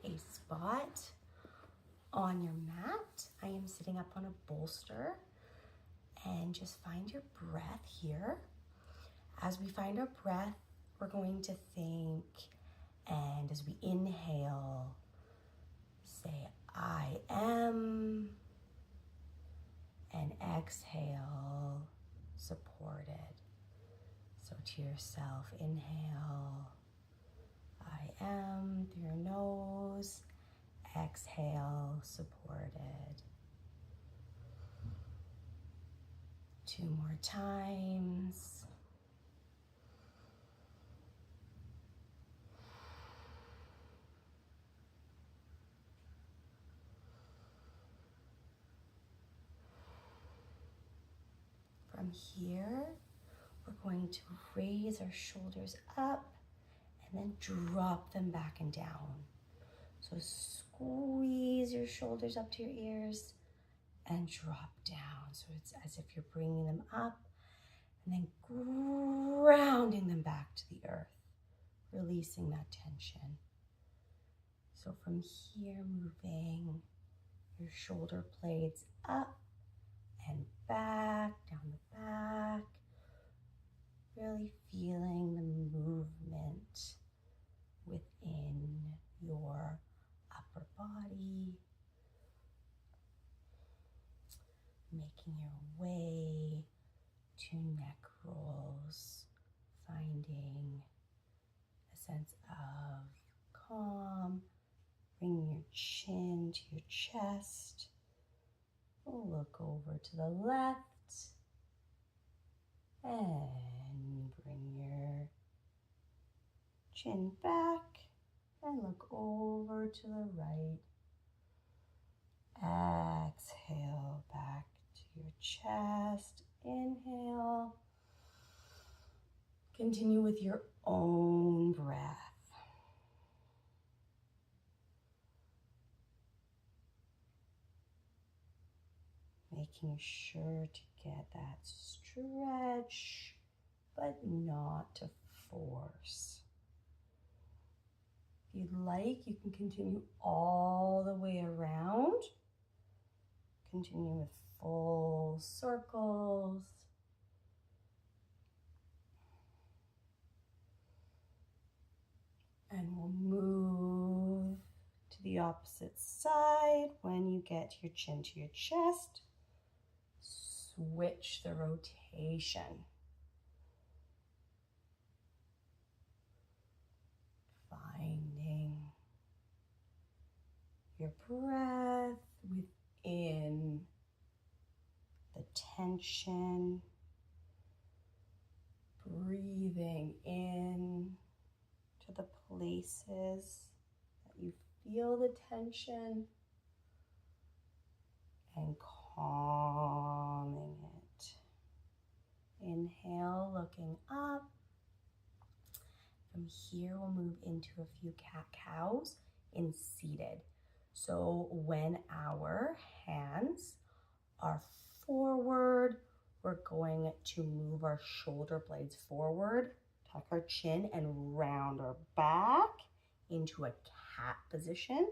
a spot on your mat. I am sitting up on a bolster, and just find your breath here. As we find our breath, we're going to think, and as we inhale, say, I am, and exhale, supported. So to yourself, inhale, I am, through your nose, exhale, supported. 2 more times. From here, we're going to raise our shoulders up and then drop them back and down. So squeeze your shoulders up to your ears and drop down. So it's as if you're bringing them up and then grounding them back to the earth, releasing that tension. So from here, moving your shoulder blades up and back, down the back, really feeling the movement within your upper body, making your way to neck rolls, finding a sense of calm, bringing your chin to your chest. We'll look over to the left and bring your chin back and look over to the right. Exhale back to your chest. Inhale. Continue with your own breath. Making sure to get that stretch, but not to force. If you'd like, you can continue all the way around. Continue with full circles. And we'll move to the opposite side. When you get your chin to your chest, switch the rotation. Finding your breath within the tension. Breathing in to the places that you feel the tension and calming it. Inhale, looking up. From here, we'll move into a few cat-cows in seated. So when our hands are forward, we're going to move our shoulder blades forward, tuck our chin, and round our back into a cat position.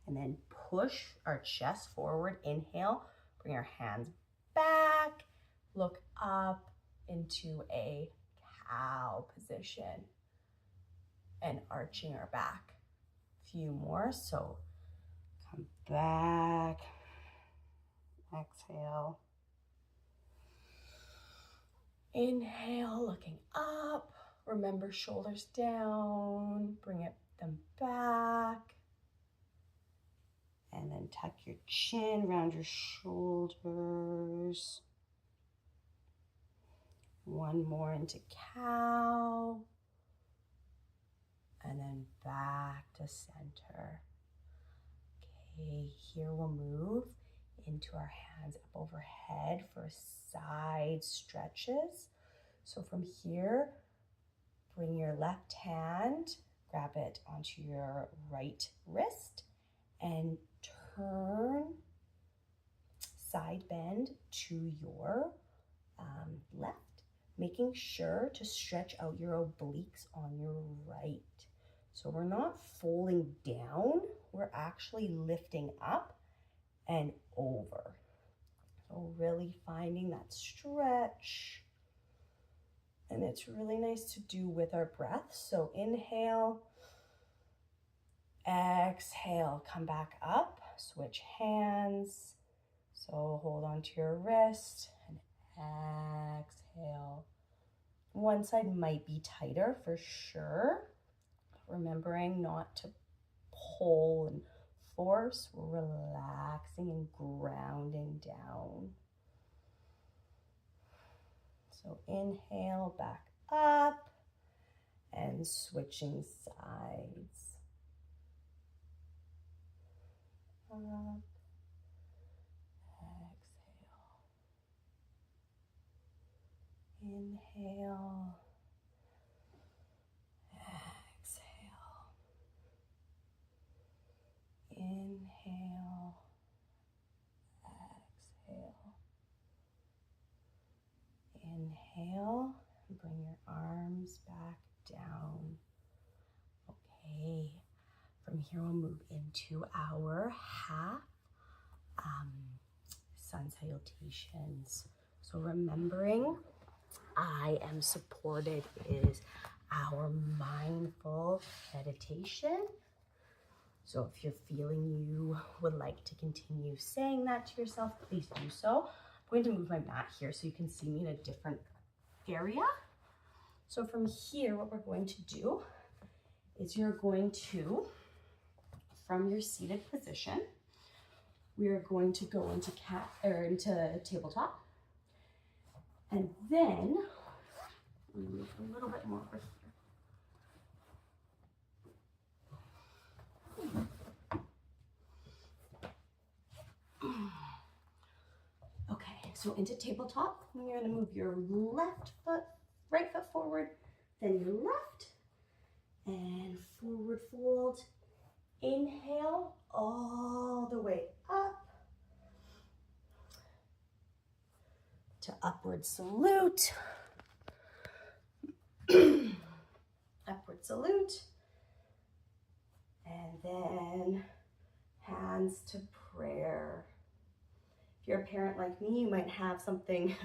And then push our chest forward. Inhale, bring our hands back, look up into a cow position and arching our back. A few more, so come back, exhale. Inhale, looking up. Remember, shoulders down, bring them back. And then tuck your chin around your shoulders. One more into cow. And then back to center. Okay, here we'll move into our hands up overhead for side stretches. So from here, bring your left hand, grab it onto your right wrist, and turn side bend to your left, making sure to stretch out your obliques on your right. So we're not falling down, we're actually lifting up and over. So really finding that stretch. And it's really nice to do with our breath. So inhale, exhale, come back up, switch hands. So hold on to your wrist and exhale. One side might be tighter for sure. Remembering not to pull and force, we're relaxing and grounding down. So inhale, back up and switching sides. Up, exhale. Inhale, exhale. Inhale, exhale. Inhale, bring your arms back down. Okay, from here we'll move into our half sun salutations. So remembering I am supported is our mindful meditation. So if you're feeling you would like to continue saying that to yourself, please do so. I'm going to move my mat here so you can see me in a different area. So from here, what we're going to do is you're going to, from your seated position, we are going to go into tabletop. And then, move a little bit more over here. Okay, so into tabletop, you're going to move your right foot forward, then your left, and forward fold. Inhale all the way up to upward salute. Upward salute. And then hands to prayer. If you're a parent like me, you might have something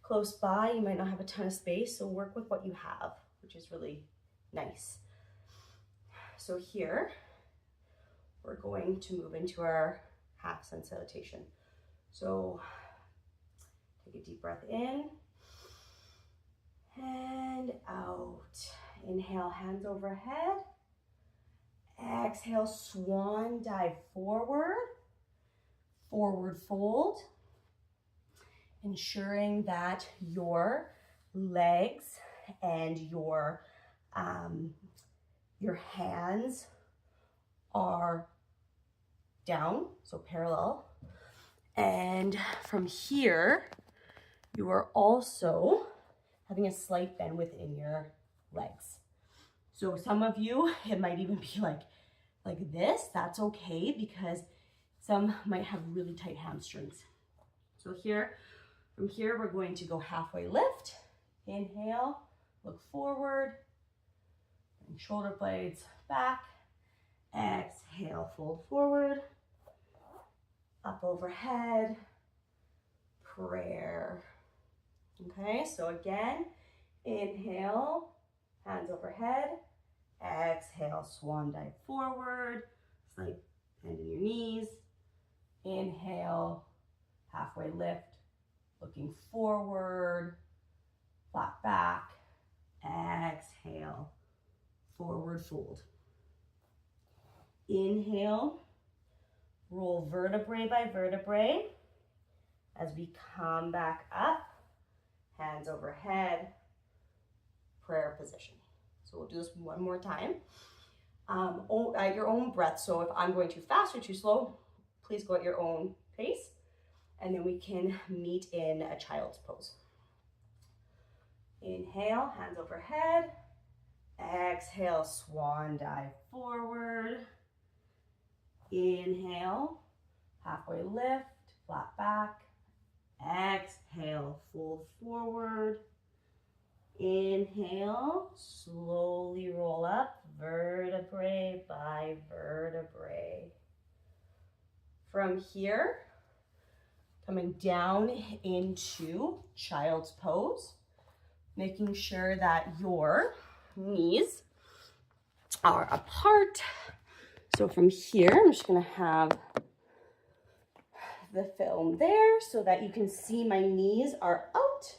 close by. You might not have a ton of space, so work with what you have, which is really nice. So here, we're going to move into our half sun salutation. So take a deep breath in and out. Inhale, hands overhead. Exhale, swan dive forward. Forward fold. Ensuring that your legs and your hands are down, so parallel. And from here, you are also having a slight bend within your legs. So some of you, it might even be like this. That's okay, because some might have really tight hamstrings. So here, from here, we're going to go halfway lift. Inhale, look forward, and shoulder blades back. Exhale, fold forward, up overhead, prayer. Okay, so again, inhale, hands overhead. Exhale, swan dive forward, slight bend in your knees. Inhale, halfway lift, looking forward, flat back. Exhale, forward fold. Inhale, roll vertebrae by vertebrae as we come back up, hands overhead, prayer position. So we'll do this one more time. At your own breath. So if I'm going too fast or too slow, please go at your own pace. And then we can meet in a child's pose. Inhale, hands overhead. Exhale, swan dive forward. Inhale, halfway lift, flat back. Exhale, fold forward. Inhale, slowly roll up, vertebrae by vertebrae. From here, coming down into child's pose, making sure that your knees are apart. So from here, I'm just gonna have the film there so that you can see my knees are out.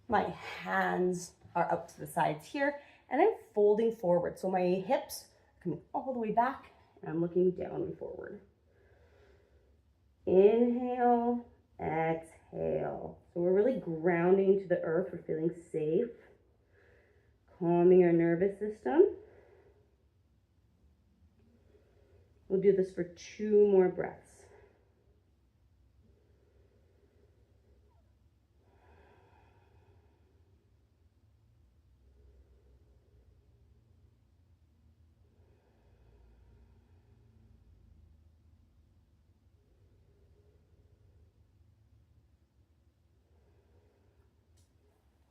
My hands are out to the sides here, and I'm folding forward. So my hips are coming all the way back, and I'm looking down and forward. Inhale, exhale. So we're really grounding to the earth. We're feeling safe, calming our nervous system. We'll do this for 2 more breaths.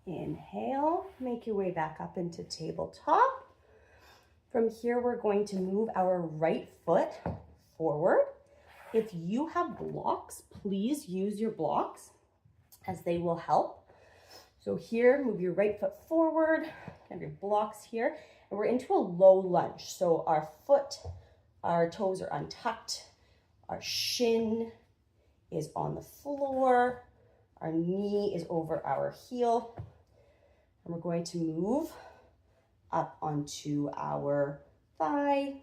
Inhale, make your way back up into tabletop. From here, we're going to move our right foot forward. If you have blocks, please use your blocks as they will help. So here, move your right foot forward, have your blocks here, and we're into a low lunge. So our toes are untucked, our shin is on the floor, our knee is over our heel, and we're going to move up onto our thigh,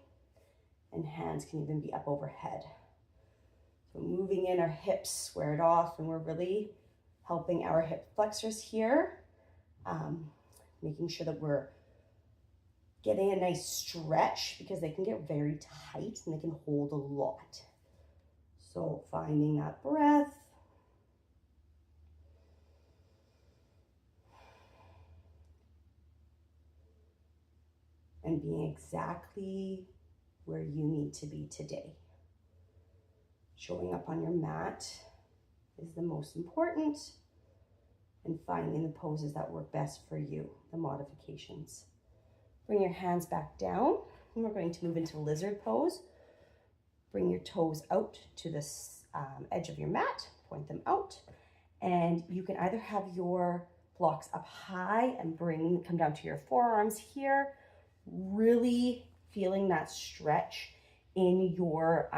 and hands can even be up overhead. So moving in, our hips squared off, and we're really helping our hip flexors here, making sure that we're getting a nice stretch because they can get very tight and they can hold a lot. So finding that breath. And being exactly where you need to be today. Showing up on your mat is the most important, and finding the poses that work best for you, the modifications. Bring your hands back down, and we're going to move into lizard pose. Bring your toes out to the edge of your mat, point them out, and you can either have your blocks up high and come down to your forearms here, really feeling that stretch in your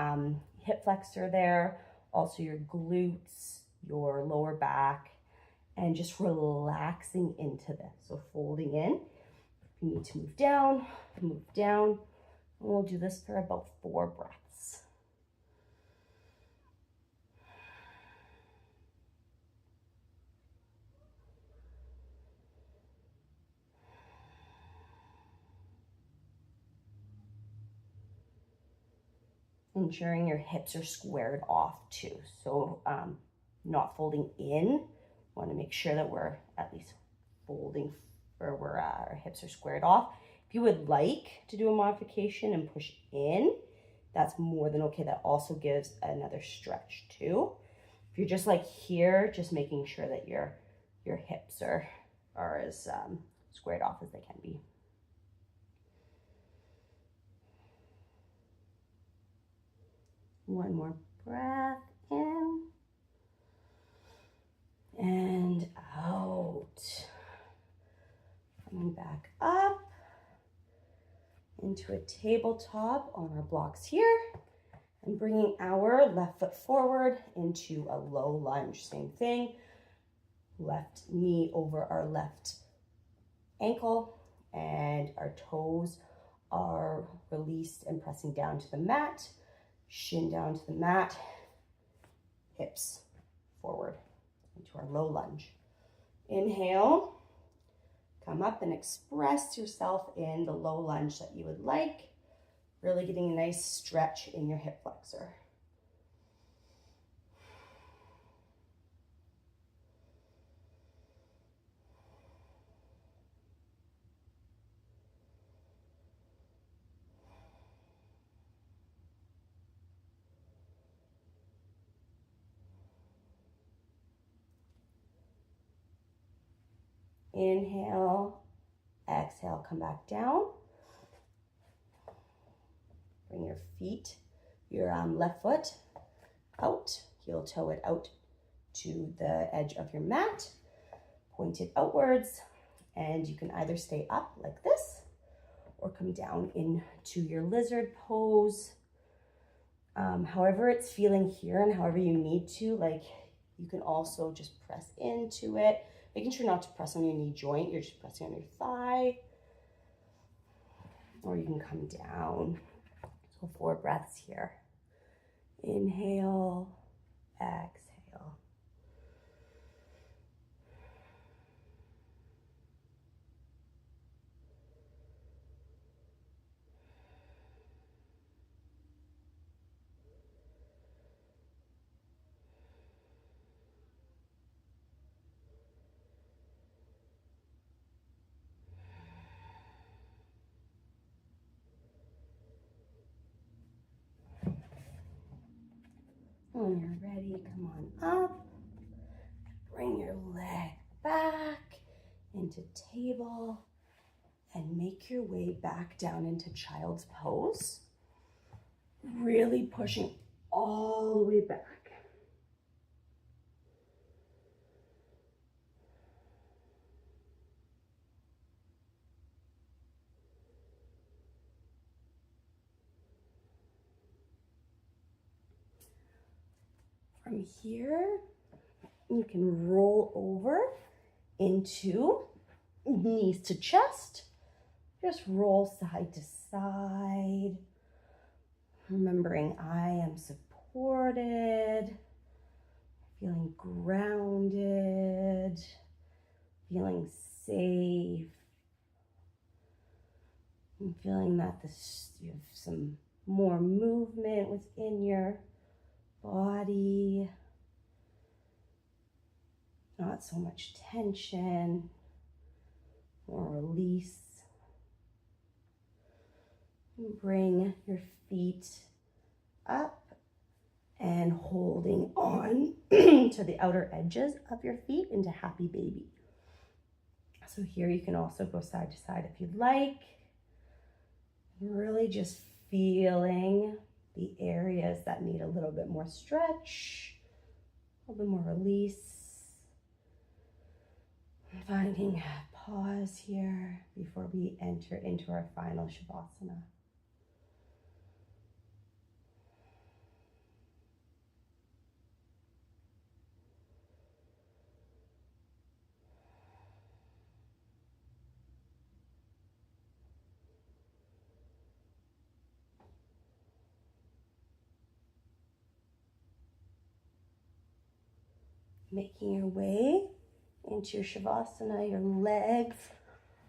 hip flexor there, also your glutes, your lower back, and just relaxing into this. So folding in. If you need to move down, move down. And we'll do this for about 4 breaths. Ensuring your hips are squared off too. So not folding in. Want to make sure that we're at least folding where our hips are squared off. If you would like to do a modification and push in, that's more than okay. That also gives another stretch too. If you're just like here, just making sure that your hips are as squared off as they can be. One more breath in and out. Coming back up into a tabletop on our blocks here, and bringing our left foot forward into a low lunge. Same thing, left knee over our left ankle, and our toes are released and pressing down to the mat, shin down to the mat, hips forward into our low lunge. Inhale. Come up and express yourself in the low lunge that you would like. Really getting a nice stretch in your hip flexor. Inhale, exhale, come back down. Bring your feet, your left foot out, heel toe it out to the edge of your mat, point it outwards, and you can either stay up like this or come down into your lizard pose. However it's feeling here and however you need to, like you can also just press into it, making sure not to press on your knee joint, you're just pressing on your thigh, or you can come down. So 4 breaths here. Inhale, exhale. When you're ready, come on up. Bring your leg back into table and make your way back down into child's pose. Really pushing all the way back. From here, you can roll over into knees to chest. Just roll side to side. Remembering I am supported, feeling grounded, feeling safe. I'm feeling that you have some more movement within your body, not so much tension, more release. Bring your feet up and holding on to the outer edges of your feet into happy baby. So here you can also go side to side if you'd like. Really just feeling the areas that need a little bit more stretch, a little bit more release. Finding a pause here before we enter into our final Shavasana. Making your way into your Shavasana, your legs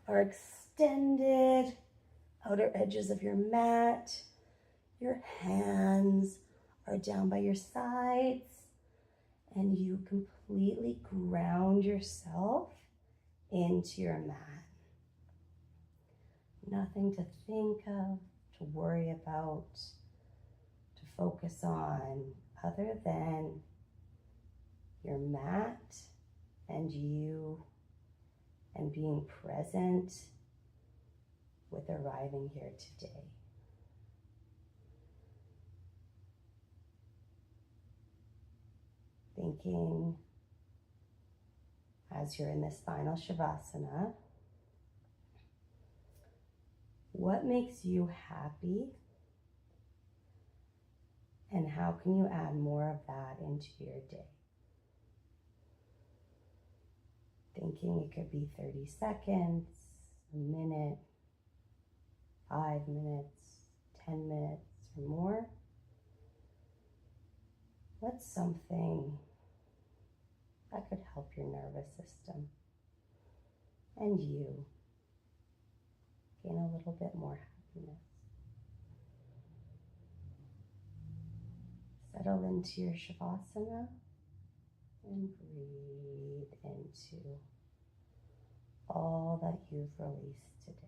are extended, outer edges of your mat, your hands are down by your sides, and you completely ground yourself into your mat. Nothing to think of, to worry about, to focus on, other than your mat and you, and being present with arriving here today. Thinking as you're in this final Shavasana, what makes you happy and how can you add more of that into your day? Thinking it could be 30 seconds, a minute, 5 minutes, 10 minutes or more. What's something that could help your nervous system and you gain a little bit more happiness? Settle into your Shavasana and breathe into all that you've released today.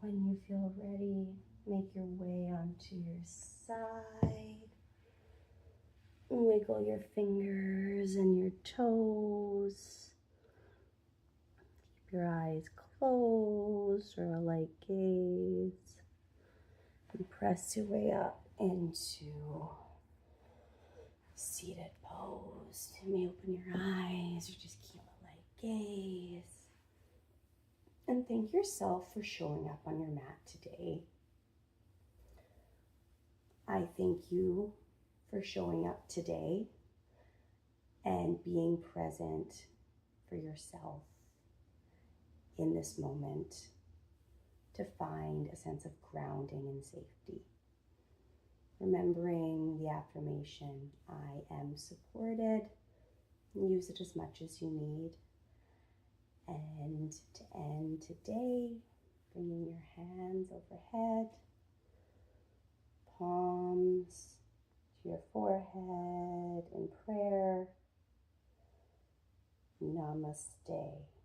When you feel ready, make your way onto your side. Wiggle your fingers and your toes. Keep your eyes closed or a light gaze. And press your way up into seated pose. You may open your eyes or just keep a light gaze. And thank yourself for showing up on your mat today. I thank you for showing up today and being present for yourself in this moment to find a sense of grounding and safety. Remembering the affirmation, I am supported. Use it as much as you need. And to end today, bringing your hands overhead, palms to your forehead in prayer. Namaste.